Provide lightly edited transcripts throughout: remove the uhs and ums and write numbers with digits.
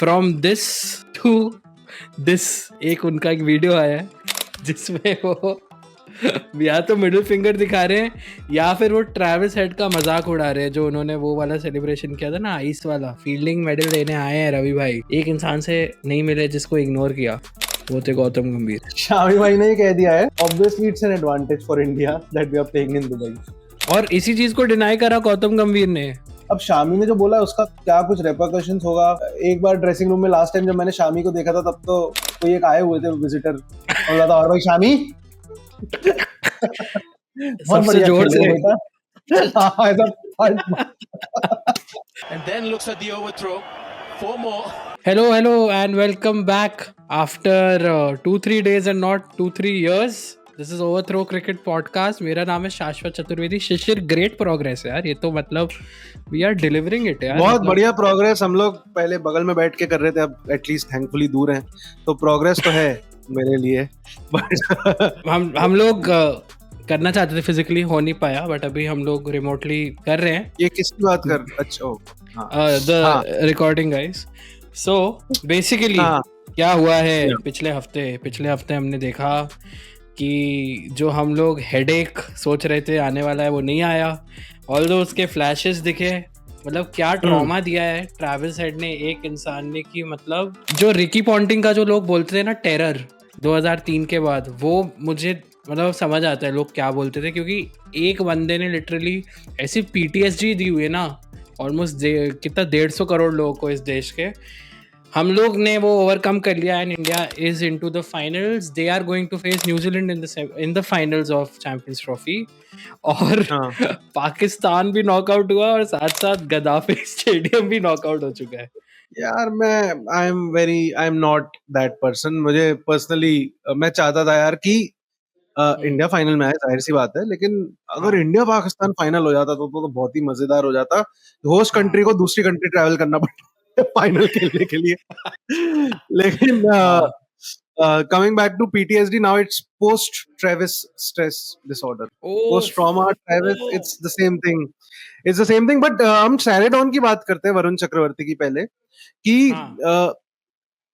From this to this एक उनका एक वीडियो आया है जिसमें वो या तो मिडिल फिंगर दिखा रहे हैं या फिर वो ट्रैविस हेड का मजाक उड़ा रहे हैं जो उन्होंने वो वाला सेलिब्रेशन किया था ना आइस वाला फील्डिंग मेडल लेने आए हैं रवि भाई एक इंसान से नहीं मिले जिसको इग्नोर किया वो थे गौतम गंभीर। शामी भाई ने कह दिया है obviously it's an advantage for India that we are playing in Dubai और इसी चीज को डिनाई करा गौतम गंभीर ने। अब शामी ने जो बोला है उसका क्या कुछ रेपरकशंस होगा। एक बार ड्रेसिंग रूम में लास्ट टाइम जब मैंने शामी को देखा था तब तो कोई एक आए हुए थे विजिटर और बोला था और भाई शामी सबसे जोर से And then looks at the overthrow. 4 more. Hello and welcome back after 2-3 days and not 2-3 years. This is Overthrow Cricket Podcast. मेरा नाम है शाश्वत चतुर्वेदी। शिशिर ग्रेट प्रोग्रेस है यार, ये तो मतलब वी आर डिलीवरिंग इट यार। बहुत बढ़िया प्रोग्रेस। हम लोग पहले बगल में बैठ के कर रहे थे, अब एटलीस्ट थैंकफुली दूर हैं, तो प्रोग्रेस तो है मेरे लिए। बट हम लोग करना चाहते थे, फिजिकली हो नहीं पाया, बट अभी हम लोग रिमोटली कर रहे हैं। ये किसकी बात कर? अच्छा, the recording guys. So basically क्या हुआ है पिछले हफ्ते हमने देखा कि जो हम लोग हेडेक सोच रहे थे आने वाला है वो नहीं आया। ऑल्दो उसके फ्लैशेस दिखे, मतलब क्या ट्रॉमा दिया है ट्रैविस हेड ने एक इंसान ने, कि मतलब जो रिकी पॉन्टिंग का जो लोग बोलते थे ना टेरर 2003 के बाद, वो मुझे मतलब समझ आता है लोग क्या बोलते थे, क्योंकि एक बंदे ने लिटरली ऐसी PTSD दी हुई है ना ऑलमोस्ट कितना 150 करोड़ लोगों को इस देश के। हम लोग ने वो ओवरकम कर लिया and India is into the finals. They are going to face New Zealand in the finals of Champions Trophy. और पाकिस्तान भी नॉकआउट हुआ और साथ साथ गद्दाफी स्टेडियम भी नॉकआउट हो चुका है। यार आई एम नॉट दैट पर्सन। मुझे पर्सनली मैं चाहता था यार कि इंडिया फाइनल में आए, जाहिर सी बात है, लेकिन अगर इंडिया पाकिस्तान फाइनल हो जाता तो बहुत ही मजेदार हो जाता। होस्ट कंट्री को दूसरी कंट्री ट्रैवल करना पड़ता फाइनल खेलने के लिए। लेकिन coming back to PTSD, now it's post Travis stress disorder, post trauma Travis, it's the same thing, but हम सैरेडॉन की बात करते हैं, वरुण चक्रवर्ती की, पहले कि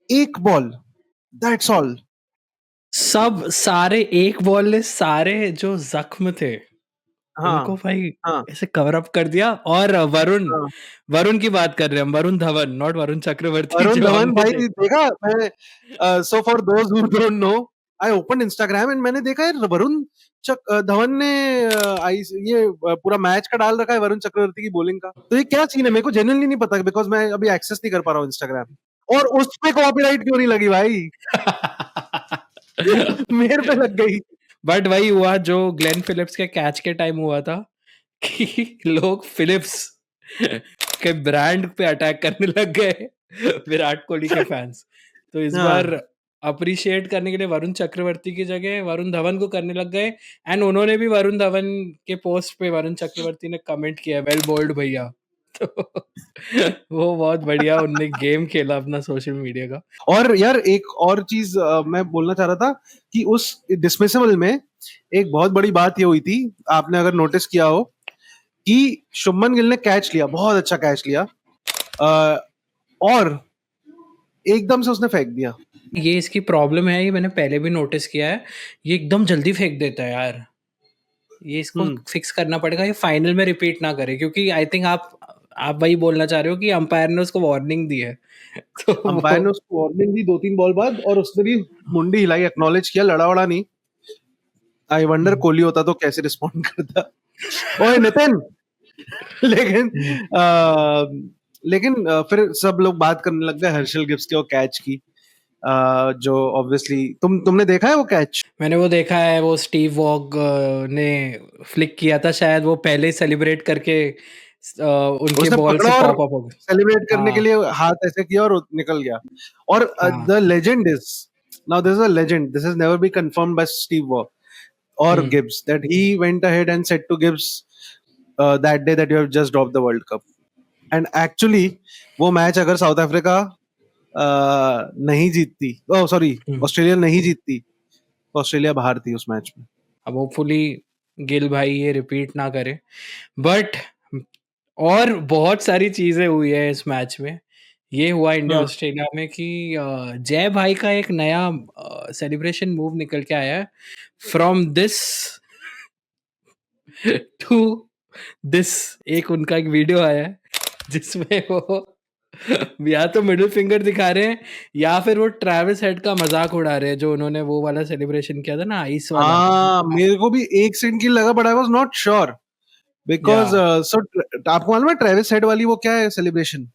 एक बॉल, that's all, सब सारे एक बॉल ने सारे जो जख्म थे उनको भाई ऐसे कवर अप कर दिया। और वरुण की बात कर रहे हैं हम, वरुण धवन, नॉट वरुण चक्रवर्ती। वरुण धवन भाई देखा मैं, so for those who don't know, I open Instagram and मैंने देखा है वरुण धवन ने ये पूरा मैच का डाल रखा है वरुण चक्रवर्ती की बॉलिंग का। तो ये क्या सीन है मेरे को जेन्युइनली नहीं पता, बिकॉज मैं अभी एक्सेस नहीं कर पा रहा हूँ इंस्टाग्राम। और उस पे कॉपीराइट क्यों नहीं लगी भाई? मेरे पे लग गई। बट वही हुआ जो ग्लेन फिलिप्स के कैच के टाइम हुआ था कि लोग फिलिप्स के ब्रांड पे अटैक करने लग गए, विराट कोहली के फैंस। तो इस बार अप्रिशिएट करने के लिए वरुण चक्रवर्ती की जगह वरुण धवन को करने लग गए। एंड उन्होंने भी वरुण धवन के पोस्ट पे वरुण चक्रवर्ती ने कमेंट किया, वेल बोल्ड भैया। तो वो बहुत बढ़िया उनने गेम खेला अपना सोशल मीडिया का। और यार एक और चीज मैं बोलना चाह रहा था कि उस डिसमिसेबल में एक बहुत बड़ी बात ये हुई थी, आपने अगर नोटिस किया हो, कि शुभमन गिल ने कैच लिया, बहुत अच्छा कैच लिया, और एकदम से उसने फेंक दिया। ये इसकी प्रॉब्लम है, ये मैंने पहले भी नोटिस किया है, ये एकदम जल्दी फेंक देता है यार। ये इसको फिक्स करना पड़ेगा, ये फाइनल में रिपीट ना करे, क्योंकि आई थिंक आप वही बोलना चाह रहे हो कि अंपायर ने उसको वार्निंग दी है। तो अंपायर ने उसको वार्निंग दी 2-3 बॉल बाद, और उसने भी मुंडी हिलाई, एक्नॉलेज किया, लड़ा वड़ा नहीं। आई वंडर कोहली होता तो कैसे रिस्पॉन्ड करता। ओए नितिन। लेकिन फिर सब लोग बात करने लग गए हर्षल गिब्स के वो कैच की, जो ऑब्वियसली तुमने देखा है वो कैच? मैंने वो देखा है, वो स्टीव वॉग ने फ्लिक किया था शायद, वो पहले सेलिब्रेट करके उनके बॉल से पॉप अप हो गया, सेलिब्रेट करने के लिए हाथ ऐसे किया और निकल गया। और the legend is, now this is a legend, this is never be confirmed by Steve Waugh or Gibbs, that he went ahead and said to Gibbs that day that you have just dropped the World Cup. And actually वो match अगर south Africa नहीं जीतती, Australia नहीं जीतती, तो Australia बाहर थी उस मैच में। अब होपफुली गिल भाई ये रिपीट ना करे। बट और बहुत सारी चीजें हुई है इस मैच में, ये हुआ इंडिया हम्म ऑस्ट्रेलिया में कि जय भाई का एक नया सेलिब्रेशन मूव निकल के आया है, फ्रॉम दिस टू दिस। एक उनका एक वीडियो आया है जिसमें वो या तो मिडिल फिंगर दिखा रहे हैं या फिर वो ट्रैविस हेड का मजाक उड़ा रहे हैं, जो उन्होंने वो वाला सेलिब्रेशन किया था ना, आइस वाला। हाँ, मेरे को भी एक सेकंड की लगा, but I was not sure या बिकॉज सो आपको मालूम है ट्रेविस हेड वाली वो क्या है सेलिब्रेशन?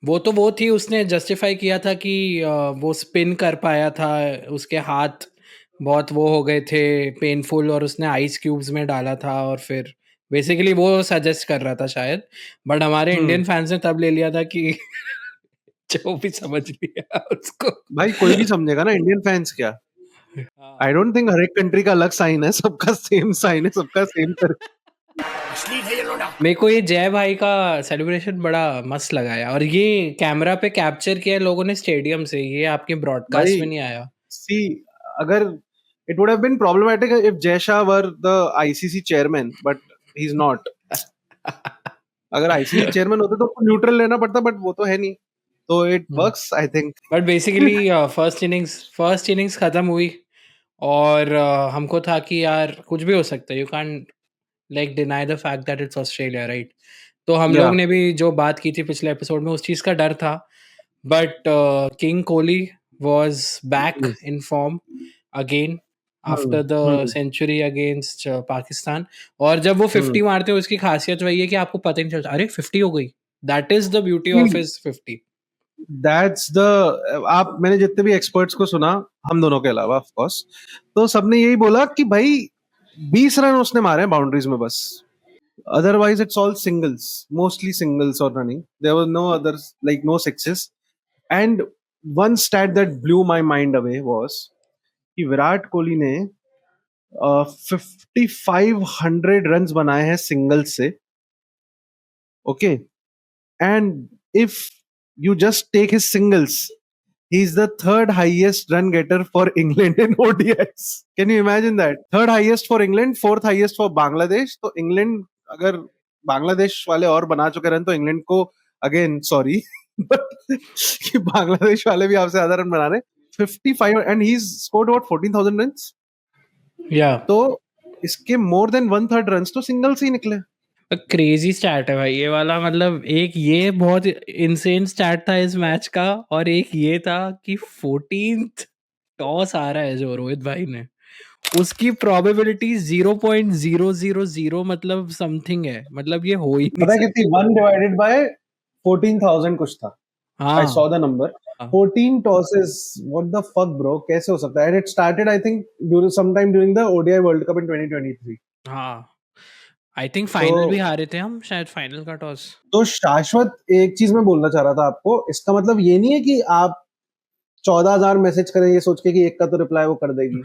वो थी, उसने जस्टिफाई किया था कि वो स्पिन कर पाया था, उसके हाथ बहुत वो हो गए थे पेनफुल, और उसने आइस क्यूब्स में डाला था, और फिर बेसिकली वो सजेस्ट कर रहा था शायद, बट हमारे इंडियन फैंस ने तब ले लिया था कि जो भी समझ लिया उसको। भाई कोई भी समझेगा ना, इंडियन फैंस क्या। हाँ। आई डोंट थिंक हर एक कंट्री का अलग साइन है, सबका सेम साइन है, सबका सेम कर। मेरे को ये जय भाई का सेलिब्रेशन बड़ा मस्त लगा है, और ये कैमरा पे कैप्चर किया है लोगों ने स्टेडियम से, ये आपके ब्रॉडकास्ट भाई में नहीं आया। सी, अगर it would have been problematic if Jay Shah were the ICC chairman, but he is not. अगर आईसीसी चेयरमैन होते तो न्यूट्रल लेना पड़ता, बट वो तो है नहीं, तो it works I think. But basically first innings खत्म हुई, और हमको था कि यार कुछ भी हो सकता है, you can like deny the fact that it's Australia, right? तो हम या लोग ने भी जो बात की थी पिछले एपिसोड में, उस चीज़ का डर था, but king Kohli was back in form again after the century against Pakistan. और जब वो 50 मारते हैं, उसकी खासियत वही है कि आपको पता ही नहीं चलता, अरे 50 हो गई। That is the beauty of his 50। That's the, आप मैंने जितने भी एक्सपर्ट्स को सुना, हम दोनों के अलावा ऑफ कोर्स, तो सबने यही बोला कि भाई 20 रन उसने मारे हैं बाउंड्रीज में बस, otherwise it's all singles, mostly singles or running, there was no others, like no sixes. And one stat that blew my mind away was कि विराट कोहली ने 5500 रन बनाए हैं सिंगल्स से, okay, and if you just take his singles, he's the third highest run getter for England in ODIs. Can you imagine that? Third highest for England, fourth highest for Bangladesh. तो England, अगर बांग्लादेश वाले और बना चुके run, तो England को again sorry कि बांग्लादेश वाले भी आपसे ज्यादा रन बना रहे। 55 and he scored about 14,000 runs. या तो इसके मोर देन 1/3 रन्स तो सिंगल से ही निकले। क्रेजी स्टैट है भाई ये वाला, मतलब एक ये बहुत इंसेन स्टैट था इस मैच का, और एक ये था कि 14th टॉस आ रहा है जो रोहित भाई ने, उसकी प्रोबेबिलिटी 0.000 मतलब समथिंग है, मतलब ये हो ही नहीं पता है सकता। कितनी? 1 डिवाइडेड बाय 14,000 कुछ था। I saw the number. 14 tosses. What the fuck, bro? कैसे हो सकता है? And it started, I think, sometime during the ODI World Cup in 2023. हाँ, आई थिंक फाइनल भी हारे थे हम, शायद फाइनल का टॉस। तो शाश्वत, एक चीज मैं बोलना चाह रहा था आपको, इसका मतलब ये नहीं है कि आप 14,000 मैसेज करें ये सोच के कि एक का तो रिप्लाई वो कर देगी।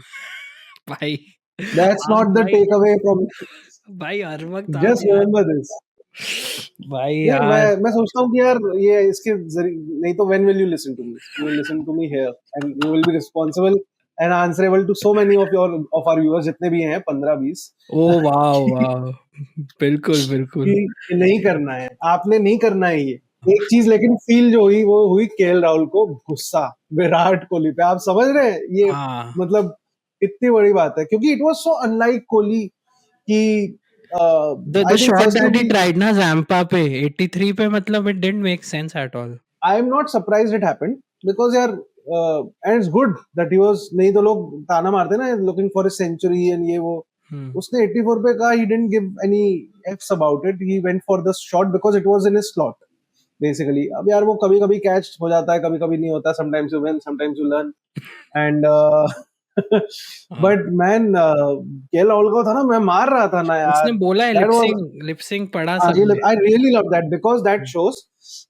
भाई That's आप not the भाई takeaway from. भाई हर वक्त आप Just यार, remember this. भाई यार यार मैं सोचता हूँ कि यार ये इसके जरिए नहीं तो when will you listen to me? You will listen to me here and you will be responsible and answerable to so many of our viewers, जितने भी हैं 15-20, ओ वाह वाह, बिल्कुल बिल्कुल। कि नहीं करना है, आपने नहीं करना है ये एक चीज। लेकिन फील जो हुई वो हुई केएल राहुल को गुस्सा विराट कोहली पे। आप समझ रहे हैं ये हाँ, मतलब कितनी बड़ी बात है, क्योंकि it was so unlike Kohli कि the I think shot that he firstly tried ना Zampa पे 83 पे, मतलब it didn't make sense at all। I am not surprised it happened because यार and it's good that he was, नहीं तो लोग ताना मारते ना looking for a century and ये वो। उसने 84 पे कहा, he didn't give any effs about it, he went for the shot because it was in his slot basically. अब यार वो कभी कभी कैच हो जाता है, कभी कभी नहीं होता, sometimes you win sometimes you learn and but man KL Rahul को था ना, मैं मार रहा था ना यार, उसने बोला है दैट वाज, लिपसिंग पढ़ा सबने। I really love that because that shows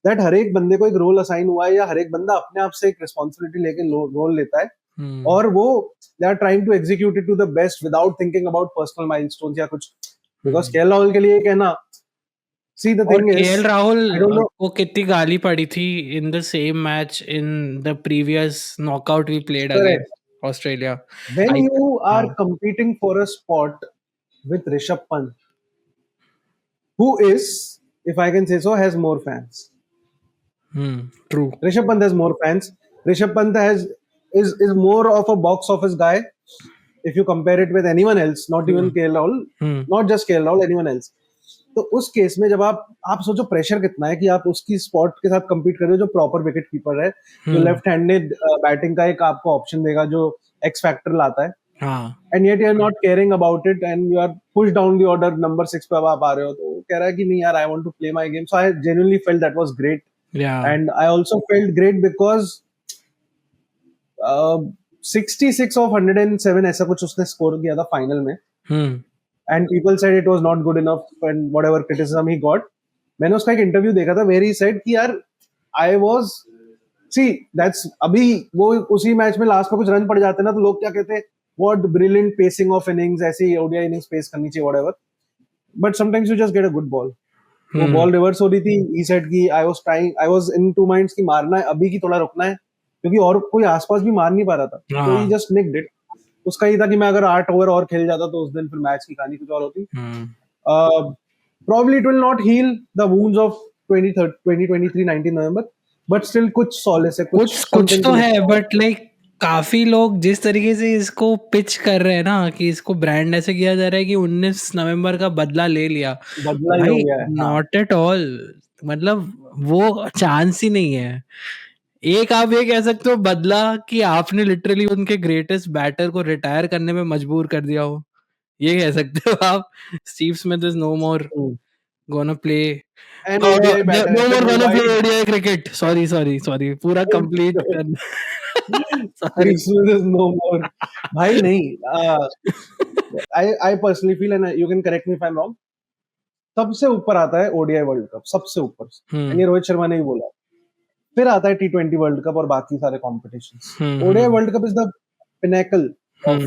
that हर एक बंदे को एक रोल असाइन हुआ है, या हर एक बंदा अपने आप से एक रिस्पॉन्सिबिलिटी लेके रोल लेता है, और वो they are trying to execute it to the best without thinking about personal milestones या कुछ। because केएल राहुल के लिए कहना, see the और thing is, KL Rahul I don't know, को कितनी गाली पड़ी थी in the same match in the previous knockout we played correct, against Australia. when I you are हाँ, competing for a spot with Rishabh Pant, who is, if I can say so, has more fans, True. Rishabh Pant has more fans. Rishabh Pant is more of a box office guy if you compare it with anyone else, not even KL Rahul, not just KL Rahul, anyone else. तो उस case में जब आप सोचो pressure कितना है कि आप उसकी स्पॉट के साथ compete कर रहे हो जो प्रॉपर विकेट कीपर है, जो लेफ्ट हैंडेड बैटिंग का एक आपको ऑप्शन देगा, जो एक्स फैक्टर लाता है, and yet you are not caring about it and you are push down the order number 6 पे अब आप आ रहे हो, तो वो कह रहा है कि नहीं यार, I want to play my game. So I genuinely felt that was great. And I also felt great because 66 of 107 ऐसा कुछ उसने स्कोर किया था फाइनल में. And people said it was not good enough and whatever criticism he got. मैंने उसका एक interview देखा था where he said कि यार I was that's अभी वो उसी मैच में लास्ट में कुछ रन पड़ जाते ना तो लोग क्या कहते हैं, what brilliant pacing of innings, ऐसी ODI innings pace करनी चाहिए whatever, but sometimes you just get a good ball. वो बॉल रिवर्स हो रही थी, he said कि I was in two minds कि मारना है अभी की थोड़ा रुकना है क्योंकि और कोई आसपास भी मार नहीं पा रहा था, तो he just nicked it. उसका ये था कि मैं अगर 8 ओवर और खेल जाता तो उस दिन फिर मैच की कहानी कुछ और होती. Probably it will not heal the wounds of 2023 19 November, but still कुछ solace है, कुछ तो है. बट लाइक काफी लोग जिस तरीके से इसको पिच कर रहे हैं ना कि इसको ब्रांड ऐसे किया जा रहा है कि 19 नवंबर का बदला ले लिया, भाई नॉट एट ऑल. मतलब वो चांस ही नहीं है. एक आप ये कह सकते हो बदला कि आपने लिटरली उनके ग्रेटेस्ट बैटर को रिटायर करने में मजबूर कर दिया हो, ये कह सकते हो आप. Steve Smith is no more gonna play ODI cricket. Sorry पूरा complete Steve Smith is no more. भाई नहीं. I personally feel, and you can correct me if I'm wrong, सबसे ऊपर आता है ODI वर्ल्ड कप, सबसे ऊपर. ये रोहित शर्मा ने ही बोला. फिर आता है T20 वर्ल्ड कप और बाकी सारे competitions. ODI world cup is the pinnacle of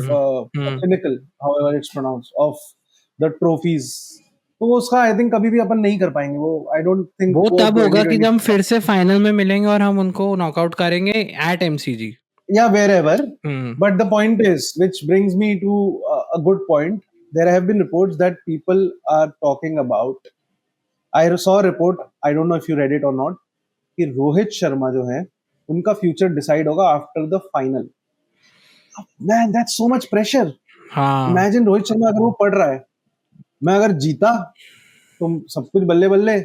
pinnacle, however it's pronounced, of the trophies. तो वो उसका आई थिंक कभी भी अपन नहीं कर पाएंगे. वो आई डोंट थिंक वो तब होगा कि जब हम फिर से फाइनल में मिलेंगे और हम उनको नॉकआउट करेंगे एट MCG या wherever. But the point is, which brings me to a good point, there have been reports that people are talking about. I saw a report, I don't know if you read it or not, कि रोहित शर्मा जो है उनका future decide होगा after the final. Man that's so much pressure. Imagine Rohit Sharma अगर वो पढ़ रहा है, मैं अगर जीता तो सब कुछ बल्ले बल्ले,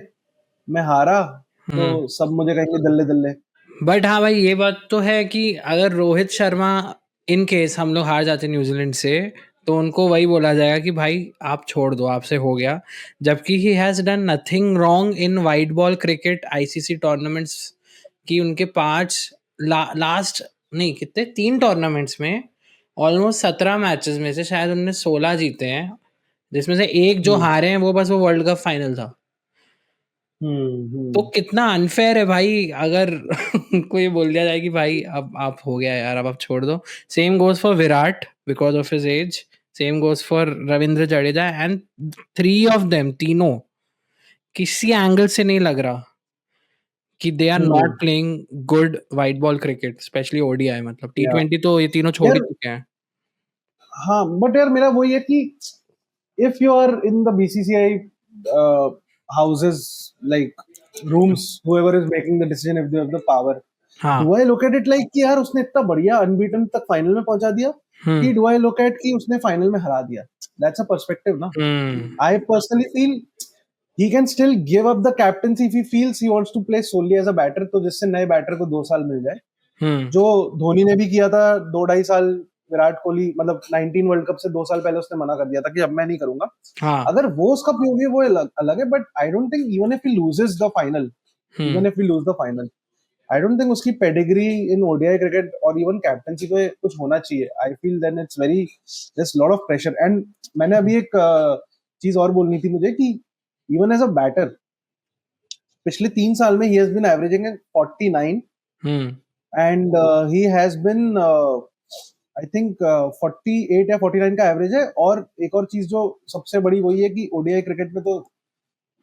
मैं हारा तो सब मुझे कहेंगे दल्ले दल्ले. बट हाँ भाई ये बात तो है कि अगर रोहित शर्मा इन केस हम लोग हार जाते न्यूजीलैंड से तो उनको वही बोला जाएगा कि भाई आप छोड़ दो, आपसे हो गया. जबकि he has done nothing wrong in white ball cricket ICC tournaments की. उनके 5 लास्ट नहीं कितने 3 टूर्नामेंट्स में ऑलमोस्ट 17 मैचेस में से शायद उन्होंने 16 जीते हैं, जिसमें से एक जो हारे हैं वो बस वो वर्ल्ड कप फाइनल था. तो कितना अनफेयर है भाई अगर उनको ये बोल दिया जाए कि भाई अब आप हो गया यार, अब आप छोड़ दो. Same goes for Virat because of his age, same goes for Ravindra Jadeja, and 3 of them, तीनों किसी एंगल से नहीं लग रहा कि they are not playing good white ball cricket, specially ODI. मतलब T20 तो ये तीनों छोड़ ही चुके हैं. हाँ बट यार मेरा वही है कि if you are in the BCCI houses, like rooms, whoever is making the decision, if they have the power, do I look at it like कि यार उसने इतना बढ़िया अनबीटन तक फाइनल में पहुंचा दिया, कि do I look at कि उसने फाइनल में हरा दिया? That's a perspective ना. I personally feel he can still give up the captaincy if he feels he wants to play solely as a batter, तो जिससे नए बैटर को 2 साल मिल जाए, जो धोनी ने भी किया था 2-2.5 साल. विराट कोहली मतलब 19 वर्ल्ड कप से 2 साल पहले उसने मना कर दिया था कि अब मैं नहीं करूंगा. अगर वो उसका POV वो अलग है, but I don't think even if he loses the final, I don't think उसकी पेडिग्री इन ODI क्रिकेट और इवन कैप्टनसी पे कुछ होना चाहिए. I feel then it's very just lot of pressure. And मैंने अभी एक चीज और बोलनी थी मुझे कि इवन एज अ बैटर पिछले 3 साल में ही has been averaging 49 and he has been I think 48 या 49 का एवरेज है. और एक और चीज जो सबसे बड़ी वही है कि ODI क्रिकेट में तो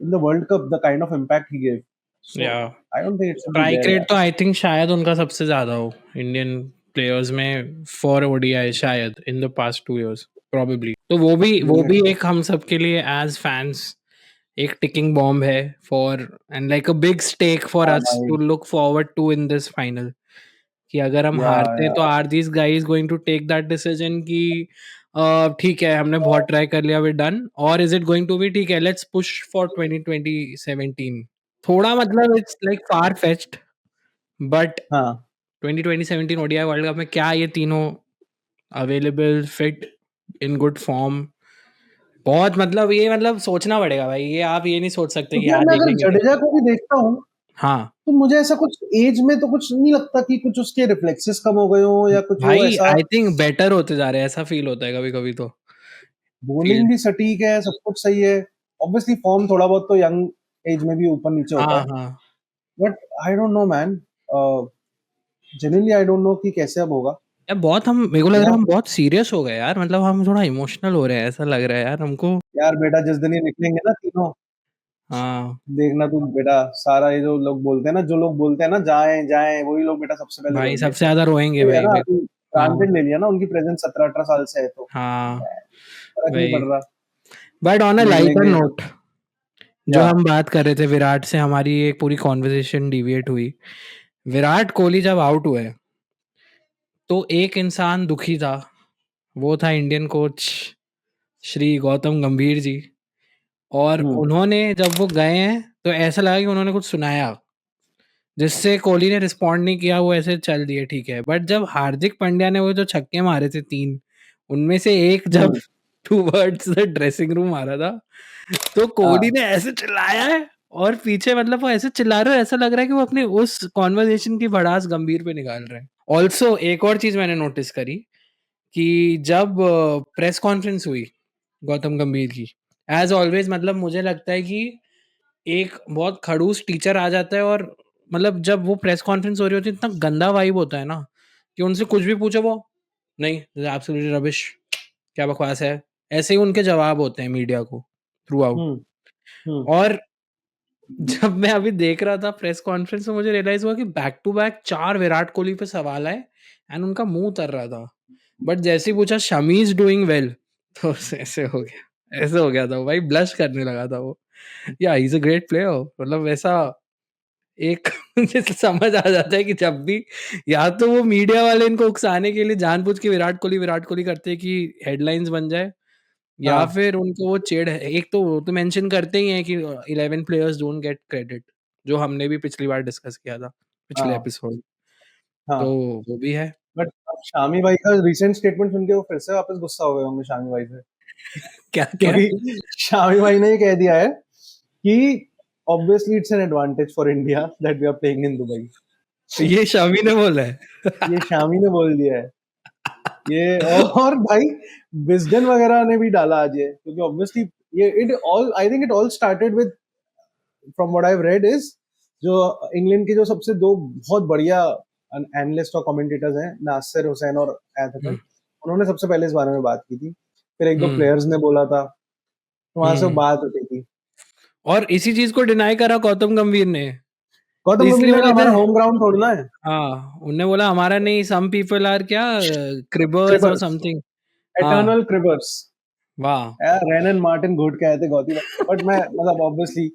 in the world cup the kind of impact he give. I don't think it's strike rate तो आई थिंक शायद उनका सबसे ज्यादा हो इंडियन प्लेयर्स में फॉर ODI शायद in the past 2 years probably. तो वो भी एक हम सब के लिए एज फैंस एक टिकिंग बॉम्ब है for and like a big stake for हाँ अस भाई, to look forward to in this final कि अगर हम या हारते या तो are these guys going to take that decision कि ठीक है हमने बहुत ट्राई कर लिया वी डन और is it going to be ठीक है लेट्स पुश फॉर 2020-17 थोड़ा मतलब it's like far fetched but हाँ 2020-17 ओडीआई वर्ल्ड कप में क्या ये तीनों available fit in good form बहुत मतलब ये मतलब सोचना पड़ेगा भाई ये आप ये नहीं सोच सकते कि क्योंकि यार हाँ मैं देख अगर लेंगे जडेजा को भी देखता हूँ हाँ तो मुझे ऐसा कुछ एज में तो कुछ नहीं लगता कि कुछ उसके रिफ्लेक्सेस कम हो गए हो या कुछ वो भाई ऐसा। आई थिंक बेटर होते जा रहे हैं ऐसा फील होता है कभी कभी तो बॉलिंग फील्ड भी सटीक है, सब कुछ सही है। ऑब्वियसली फॉर्म थोड़ा बहुत तो यंग एज में भी ऊपर नीचे होता हाँ है, हाँ but I don't no man, genuinely I don't no कि कैसे अब होगा। यार बहुत हम मेरे को लग रहा है यार हम बहुत सीरियस हो गए यार मतलब हम थोड़ा इमोशनल हो रहे हैं ऐसा लग रहा है यार हमको यार बेटा, जिस दिन ये निकलेंगे ना तीनों, हाँ देखना तुम बेटा, सारा ये जो लोग बोलते हैं ना, जो लोग बोलते हैं ना जाएं जाएं, वही लोग बेटा सबसे पहले भाई रोएंगे। सबसे ज्यादा रोएंगे ये है भाई ना मेरे अभी, हाँ ग्रांटेड ले लिया ना उनकी प्रेजेंस 17-18 साल से है, तो हाँ फर्क नहीं भाई पड़ रहा। बट ऑन अ देख लाइटर लेंगे। नोट जो या हम बात कर रहे थे विराट से हमारी एक पूरी कॉन्वर्सेशन डिविएट हुई विराट कोहली जब आउट हुए तो एक इंसान दुखी था वो था इंडियन कोच श्री गौतम गंभीर जी और हम्म उन्होंने जब वो गए हैं तो ऐसा लगा कि उन्होंने कुछ सुनाया जिससे कोहली ने रिस्पॉन्ड नहीं किया वो ऐसे चल दिए ठीक है बट जब हार्दिक पांड्या ने वो जो छक्के मारे थे 3 उनमें से एक जब हम्म टूवर्ड्स द ड्रेसिंग रूम मारा था तो कोहली हाँ ने ऐसे चिल्लाया है और पीछे मतलब वो ऐसे चिल्ला रहे हैं ऐसा लग रहा है कि वो अपने उस कॉन्वर्जेशन की भड़ास गंभीर पे निकाल रहे हैं ऑल्सो एक और चीज मैंने नोटिस करी कि जब प्रेस कॉन्फ्रेंस हुई गौतम गंभीर की एज ऑलवेज मतलब मुझे लगता है कि एक बहुत खड़ूस टीचर आ जाता है और मतलब जब वो प्रेस कॉन्फ्रेंस हो रही होती है इतना गंदा वाइब होता है ना कि उनसे कुछ भी पूछो वो नहीं एब्सोल्युटली रबिश क्या बकवास है ऐसे ही उनके जवाब होते हैं मीडिया को थ्रू आउट हम्म हम्म और जब मैं अभी देख रहा था प्रेस कॉन्फ्रेंस में मुझे रियलाइज हुआ कि back to back 4 Virat Kohli पे सवाल आए एंड उनका मुंह उतर रहा था बट जैसे ही पूछा शमी इज डूइंग वेल तो ऐसे हो गया था वो भाई ब्लश करने लगा था वो या he is a great player मतलब वैसा एक मुझे तो समझ आ जाता है कि जब भी या तो वो मीडिया वाले इनको उकसाने के लिए जानबूझ के विराट कोहली करते हैं कि हेडलाइंस बन जाए या हाँ फिर उनको वो चिढ़ है एक तो वो तो मेंशन करते ही हैं कि 11 प्लेयर्स डोंट गेट क्रेडिट जो हमने भी पिछली बार डिस्कस किया था पिछले हाँ एपिसोड तो हाँ। वो भी है बट अब शामी भाई का रिसेंट स्टेटमेंट सुन के वो फिर से वापस गुस्सा हो गए होंगे शामी भाई से, क्या क्या क्योंकि शामी भाई ने ये कह दिया है कि obviously it's an advantage for India that we are playing in Dubai. ये शामी ने बोला है ये शामी ने बोल दिया है ये। और भाई विजडन वगैरह ने भी डाला आज ये, क्योंकि ऑब्वियसली ये it all, I think it all started with, from what I have red is, जो इंग्लैंड के जो सबसे दो बहुत बढ़िया एनालिस्ट और कमेंटेटर्स हैं, नासिर हुसैन और एथिकल, हम्म उन्होंने सबसे पहले इस बारे में बात की थी, फिर एक दो हम्म प्लेयर्स ने बोला था, तो वहां से हम्म। बात होती थी। और इसी चीज को डिनाई करा गौतम गंभीर ने तो गौतम गंभीर इसलिए ने कहा बोला था हमारा होम ग्राउंड छोड़ना है। हाँ उनने बोला हमारा नहीं सम पीपल आर क्या क्रिबर्स और क्रिपर्स, समथिंग हाँ एटर्नल क्रिपर्स। वाह यार रेनन मार्टिन घोट के आए थे गौती भाई, बट मैं मतलब ऑब्वियसली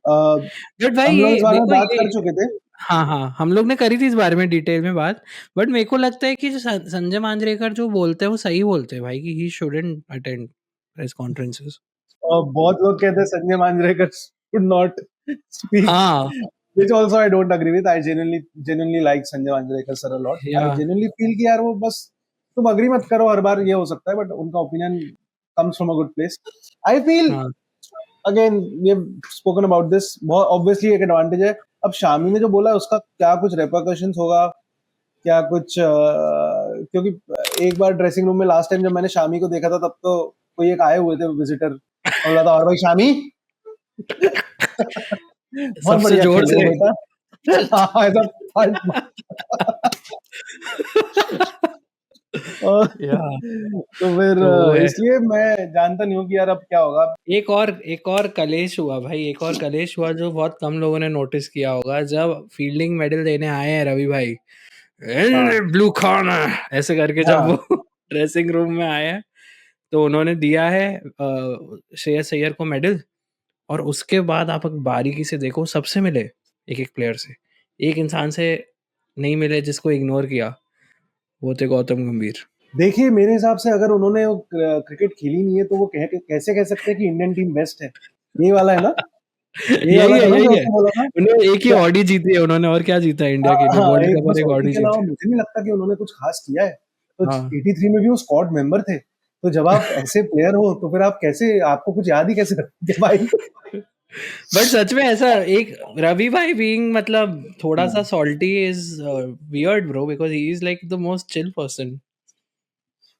बट भाई हम लोग इस ये बारे मेरे में को बात ये कर चुके थे। हाँ हाँ हम लोग ने करी थी इस बारे में डिटेल में बात बट मेरे को लगता है कि जो संजय मांजरेकर जो बोलते हैं वो सही बोलते हैं भाई कि he shouldn't attend press conferences और बहुत लोग कहते हैं Sanjay Manjrekar should not speak, हाँ which also I don't agree with. I genuinely like Sanjay Manjrekar sir a lot. I या genuinely feel कि यार वो बस, तुम अग्री मत करो, हर बार ये हो सकता है, बट उनका opinion comes from a good place. I feel हाँ again we have spoken about this, बहुत obviously एक एडवांटेज है। अब शामी ने जो बोला है उसका क्या कुछ repercussions होगा, क्या कुछ क्योंकि एक बार ड्रेसिंग रूम में लास्ट टाइम जब मैंने शामी को देखा था तब तो कोई एक आए हुए थे विजिटर, और बोला था और भाई शामी बहुत सबसे बढ़िया जोर खेले हो से बेटा। हाँ ऐसा फट। और या तो फिर तो वो है इसलिए मैं जानता नहीं हूँ कि यार अब क्या होगा। एक और कलेश हुआ भाई एक और कलेश हुआ जो बहुत कम लोगों ने नोटिस किया होगा जब फील्डिंग मेडल देने आए हैं रवि भाई हाँ ब्लू कॉर्नर ऐसे करके जब हाँ वो ड्रेसिंग रूम में आए हैं तो उन्होंने दिया है श्रेयस अय्यर को मेडल और उसके बाद आप अगर बारीकी से देखो सबसे मिले एक प्लेयर से, एक इंसान से नहीं मिले जिसको इग्नोर किया, वो थे गौतम गंभीर। देखिए मेरे हिसाब से अगर उन्होंने क्रिकेट खेली नहीं है तो वो कैसे कह सकते हैं कि इंडियन टीम बेस्ट है, ये वाला है ना, ये वाला था ना जो उसने बोला था। उन्होंने एक ही क्या- ऑडी जीती है उन्होंने, और क्या जीता है इंडिया के लिए, हाँ, वर्ल्ड एक कप बस और एक हॉकी ऑडी के अलावा जीती है। मुझे नहीं लगता कि उन्होंने कुछ खास किया है। तो हाँ 83 में भी वो स्क्वाड मेंबर थे, तो जब आप ऐसे प्लेयर हो तो फिर आप कैसे, आपको कुछ याद ही कैसे रखते भाई। बट सच में ऐसा एक रवि भाई बीइंग मतलब थोड़ा सा salty is weird bro, because he is like the most chill person.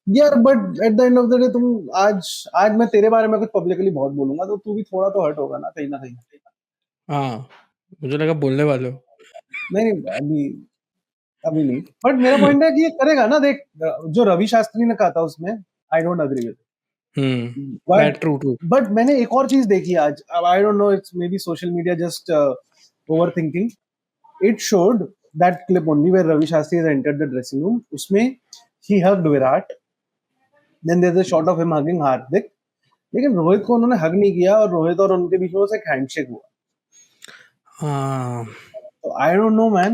यार but at the end of the day तुम आज आज मैं तेरे बारे में कुछ पब्लिकली बहुत बोलूंगा तो तू भी थोड़ा तो हर्ट होगा ना कहीं ना कहीं। हाँ मुझे लगा बोलने वाले हो। नहीं नहीं, अभी अभी नहीं, बट मेरा पॉइंट है कि ये करेगा ना, देख जो रवि शास्त्री ने कहा था उसमें I don't agree with, but true true. But मैंने एक और चीज देखी आज, अब I don't know, it's maybe social media just overthinking, it showed that clip only where Ravi Shastri has entered the dressing room, उसमें he hugged Virat, then there is a shot of him hugging Hardik, लेकिन रोहित को उन्होंने हग नहीं किया और रोहित और उनके बीच में बस एक हैंडशेक हुआ। हाँ तो आई डोंट नो मैन,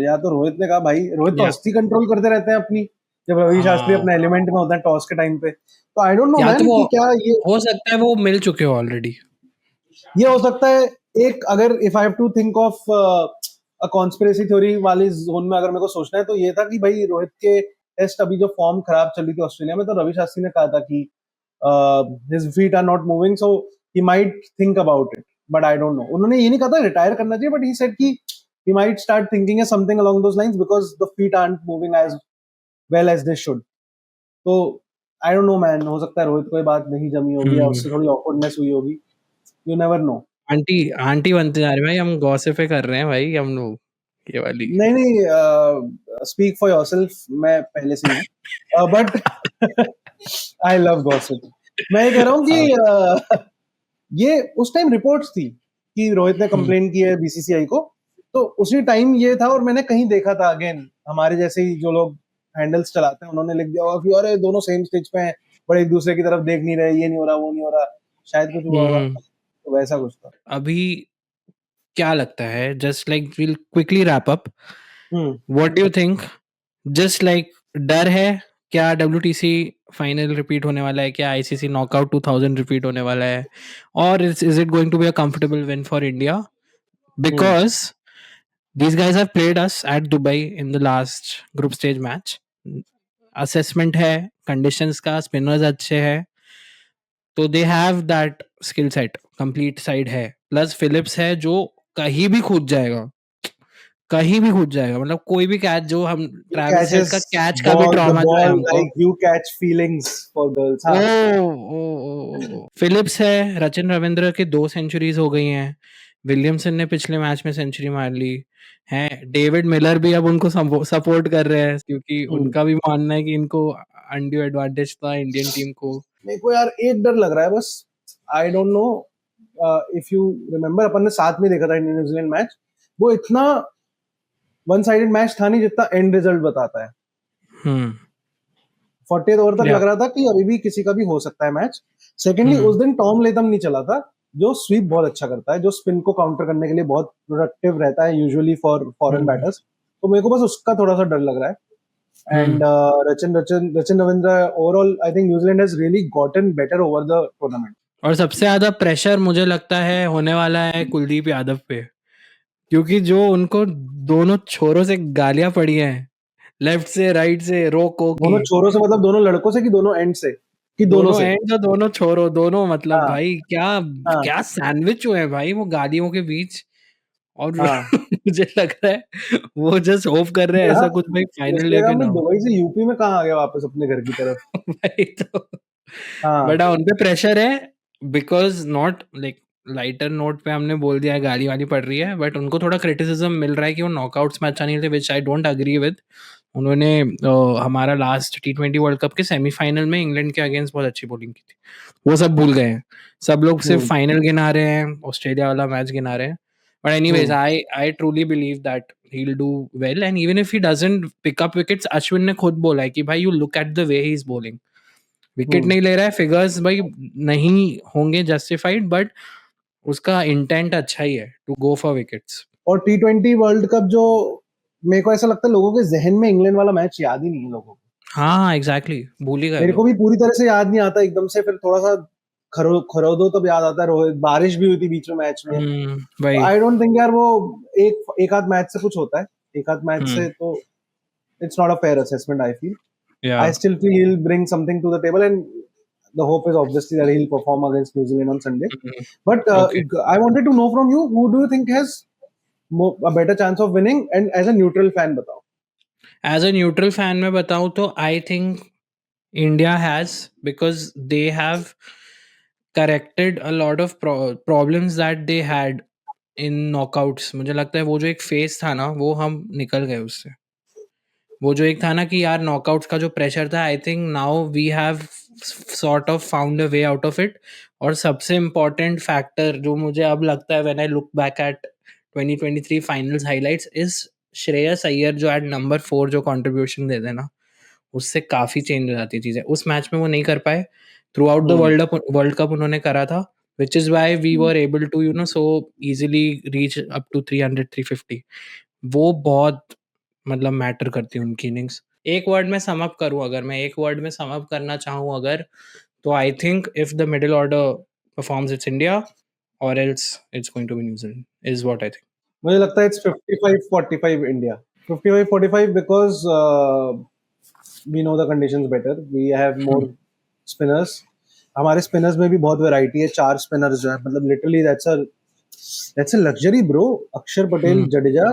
या तो रोहित ने कहा, भाई रोहित तो या- हस्ती कंट्रोल करते रहते हैं अपनी, जब रवि शास्त्री हाँ अपने एलिमेंट में होता है टॉस के टाइम पे, तो आई डोंट नो या तो मैन वो कि क्या ये हो सकता है वो मिल चुके हो ऑलरेडी। हो सकता है। एक अगर if I have to think of a conspiracy theory वाली जोन में अगर मेरे को सोचना है तो ये था कि भाई रोहित के टेस्ट अभी जो फॉर्म खराब चल रही थी ऑस्ट्रेलिया में, तो रवि शास्त्री ने कहा था कि his feet are not moving so he might think about it, but I don't know, उन्होंने ये नहीं कहा था रिटायर करना चाहिए, बट ही सेड कि he might start thinking of something along those lines because the feet aren't moving as well as they should. तो आई don't no man, हो सकता है रोहित को ये बात नहीं जमी होगी या उससे थोड़ी ऑकवर्डनेस हुई होगी, you never know. Aunty aunty बनते जा रहे हैं भाई, हम गॉसिप कर रहे हैं भाई हम लोग ये वाली। नहीं नहीं, स्पीक फॉर योरसेल्फ, मैं पहले से ही हूँ, बट आई लव गॉसिप। मैं ये कह रहा हूँ कि ये उस टाइम रिपोर्ट्स थी कि रोहित ने कंप्लेन की है बीसीसीआई को, तो उसी टाइम ये था, और मैंने कहीं देखा था, अगेन हमारे जैसे ही जो लोग हैंडल्स चलाते हैं उन्होंने लिख दिया होगा कि अरे दोनों सेम स्टेज पे हैं, बड़े एक दूसरे की तरफ देख नहीं रहे, ये नहीं हो रहा वो नहीं हो रहा, शायद कुछ हुआ होगा, तो वैसा कुछ था। अभी क्या लगता है, just like will quickly wrap up, what do you think, just like डर है क्या WTC फाइनल रिपीट होने वाला है, क्या ICC नॉकआउट 2000 रिपीट होने वाला है, और is it going to be a comfortable win for India, because these guys have played us at Dubai in the last group stage match, assessment है conditions का, स्पिनर्स अच्छे हैं, तो they have that skill set, complete side है, plus Philips है जो कहीं भी कूद जाएगा, कहीं भी कूद जाएगा, मतलब कोई भी कैच, जो हम ट्रेविस हेड का कैच का भी ट्रॉमा जो है हमको, like you catch feelings for girls, हाँ। फिलिप्स है, रचिन रविंद्र के 2 सेंचुरीज हो गई हैं, विलियमसन ने पिछले मैच में सेंचुरी मार ली है, डेविड मिलर भी अब उनको सपोर्ट कर रहे हैं क्योंकि उनका भी मानना है कि इनको अनड्यू एडवांटेज था इंडियन टीम को। मेरे को यार एक डर लग रहा है बस, I don't know if you remember, अपन ने साथ में देखा था इंडिया न्यूजीलैंड मैच, वो इतना वन साइडेड मैच था नहीं जितना एंड रिजल्ट बताता है। 40th ओवर तक लग रहा था कि अभी भी किसी का भी हो सकता है मैच। सेकेंडली उस दिन टॉम लेथम नहीं चला था, जो स्वीप बहुत अच्छा करता है, जो स्पिन को काउंटर करने के लिए बहुत प्रोडक्टिव रहता है यूजुअली फॉर फॉरेन बैटर्स, तो मेरे को बस उसका थोड़ा सा डर लग रहा है। And Rachin Ravindra, overall I think New Zealand has really gotten better over the tournament. और सबसे ज्यादा प्रेशर मुझे लगता है होने वाला है कुलदीप यादव पे, क्योंकि जो उनको दोनों छोरों से गालियां पड़ी हैं, लेफ्ट से राइट से रोको की, दोनों छोरों से मतलब दोनों लड़कों से कि दोनों एंड से कि दोनों से, एंड से दोनों छोरों, दोनों मतलब हाँ, भाई क्या हाँ, क्या सैंडविच हुए हैं भाई वो गालियों के बीच, और हाँ। मुझे लग रहा है वो जस्ट होप कर रहे हैं ऐसा कुछ भाई फाइनल डे पे ना हो। दुबई से यूपी में कहाँ आ गया वापस अपने घर की तरफ। भाई तो हाँ, बट उन पे प्रेशर है, because not like lighter note पे हमने बोल दिया है गाली वाली पड़ रही है, बट उनको थोड़ा क्रिटिसिज्म मिल रहा है कि वो नॉकआउट्स में अच्छा नहीं थे, विच आई डोंट अग्री विद। उन्होंने हमारा लास्ट T20 वर्ल्ड कप के सेमीफाइनल में इंग्लैंड के अगेंस्ट बहुत अच्छी बॉलिंग की थी, वो सब भूल गए हैं, सब लोग सिर्फ फाइनल गिना रहे हैं, ऑस्ट्रेलिया वाला मैच गिना रहे हैं, but anyways I truly believe that he'll do well, and even if he doesn't pick up wickets, Ashwin ने खुद बोला है कि भाई you look at the way he is bowling, wicket नहीं ले रहा है, फिगर्स भाई नहीं होंगे जस्टिफाइड, बट उसका इंटेंट अच्छा ही है टू गो फॉर विकेट्स। और T20 वर्ल्ड कप जो मेरे को ऐसा लगता है लोगों के जहन में इंग्लैंड वाला मैच याद ही नहीं है लोगों को। हाँ एग्जैक्टली, भूल ही गए मेरे को लोग। भी पूरी तरह से याद नहीं आता एकदम से, फिर थोड़ा सा खरोदो तब याद आता है। रोहित, बारिश भी हुई थी बीच में मैच में। वही। आई डोंट थिंक यार वो एक आध मैच से कुछ होता है, एक आध मैच से तो it's not a fair assessment I feel. Yeah. I still feel he'll bring something to the table, and the hope is obviously that he'll perform against New Zealand on Sunday. But Okay. I wanted to know from you, who do you think has a better chance of winning? And as a neutral fan, बताओ. As a neutral fan में बताऊँ तो I think India has, because they have corrected a lot of problems that they had in knockouts. मुझे लगता है वो जो एक फेज था ना, वो हम निकल गए उससे। वो जो एक था ना कि यार नॉकआउट्स का जो प्रेशर था, I think now we have sort of found a way out of it. और सबसे इम्पॉर्टेंट फैक्टर जो मुझे अब लगता है when I look back at 2023 finals highlights is Shreyas Iyer, जो एट नंबर 4 जो कंट्रीब्यूशन दे देना, उससे काफ़ी चेंज हो जाती चीज़ें। उस मैच में वो नहीं कर पाए, throughout the world cup उन्होंने करा था, which is why we were able to you know so easily reach up to 300-350। वो बहुत मतलब मैटर करती है उनकी इनिंग्स। एक वर्ड में सम अप करूँ, अगर मैं एक वर्ड में सम अप करना चाहूँ अगर, तो I think if the middle order performs it's India और else it's going to be New Zealand, is what I think. मुझे लगता है it's 55-45 India. 55-45 because we know the conditions better. We have more spinners. हमारे spinners में भी बहुत variety है। 4 spinners जो है, मतलब literally that's a luxury bro. अक्षर पटेल, जडेजा,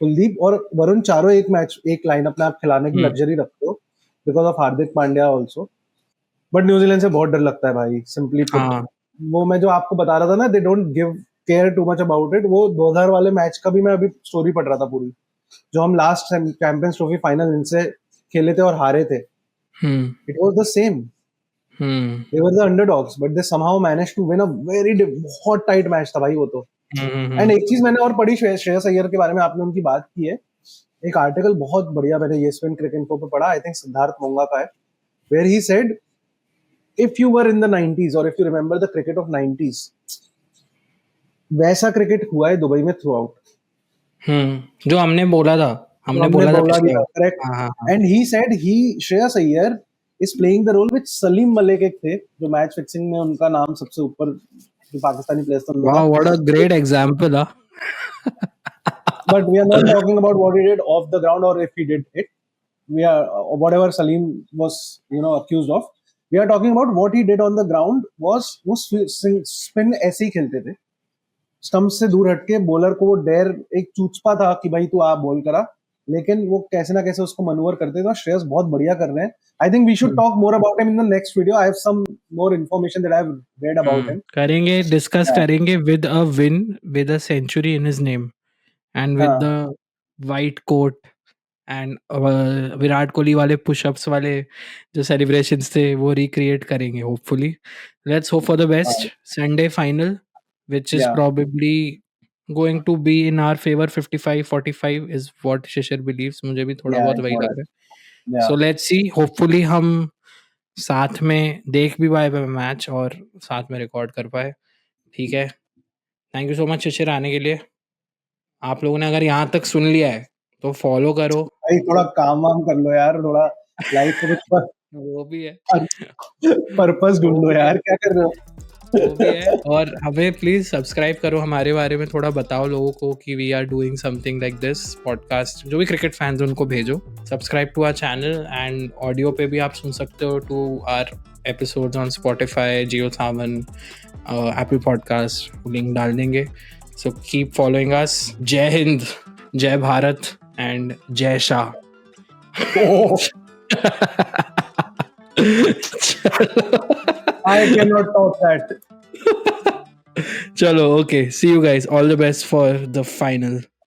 कुलदीप और वरुण, चारों एक लाइनअप में आप खिलाने की लग्जरी रखते हो because of Hardik Pandya also. But New Zealand से बहुत डर लगता है भाई, सिंपली पुट। वो मैं जो आपको बता रहा था ना, they don't give care too much about it. वो 2000 वाले मैच का भी मैं अभी स्टोरी पढ़ रहा था पूरी, जो हम लास्ट चैंपियंस ट्रॉफी फाइनल इनसे खेले थे और हारे थे। It was the same. They were the underdogs, but they somehow managed to win a बहुत टाइट मैच था भाई वो तो। एंड एक चीज मैंने और पढ़ी श्रेयस अय्यर के बारे में, आपने उनकी बात की है, एक आर्टिकल बहुत बढ़िया मैंने ESPN क्रिकेट इन्फो पे पढ़ा, आई थिंक सिद्धार्थ मोंगा का है, where he said if you were in the 90s or if you remember the cricket of 90s, वैसा क्रिकेट हुआ है दुबई में थ्रू आउट। जो हमने बोला था, correct. And he said Shreyas Iyer is playing the role which Salim Malik एक थे, जो मैच फिक्सिंग में उनका नाम सबसे ऊपर जो पाकिस्तानी प्लेयर्स थे। Wow, what a great example, huh? But we are not talking about what he did off the ground or if he did it. We are whatever Salim was, accused of. We are talking about what he did on the ground was वो spin ऐसे ही खेलते थे, stump से दूर हटके bowler को वो dare, एक चूचपा था कि भाई तू आप बॉल करा, लेकिन वो कैसे ना कैसे उसको मनूवर करते थे। श्रेयस बहुत बढ़िया कर रहे हैं। I think we should talk more about him in the next video. I have some more information that I have read about him. करेंगे, डिस्कस करेंगे with a win, with a century in his name and with the white coat and Virat Kohli वाले pushups वाले जो celebrations थे वो recreate करेंगे hopefully. Let's hope for the best. Sunday final which is probably going to be in our favor, 55-45 is what Shishir believes. मुझे भी थोड़ा बहुत वही लग रहा है। So let's see, hopefully हम साथ में देख भी पाए मैच और साथ में रिकॉर्ड कर पाए। ठीक है, थैंक यू सो मच शिशिर आने के लिए। आप लोगों ने अगर यहाँ तक सुन लिया है तो फॉलो करो भाई, थोड़ा काम वाम कर लो यार, थोड़ा लाइफ को कुछ वो भी है, पर्पस ढूंढो यार, क्या कर रहे हो? वो भी है। और हमें प्लीज सब्सक्राइब करो, हमारे बारे में थोड़ा बताओ लोगों को कि we are doing something like this podcast. जो भी क्रिकेट फैंस उनको भेजो, subscribe to our channel and audio पे भी आप सुन सकते हो to our episodes on Spotify, Jio Saavn, Apple podcast, link डाल देंगे। So keep following us. Jai Hind, जय Bharat and Jay Shah. I cannot top that. Chalo, okay. See you guys. All the best for the final.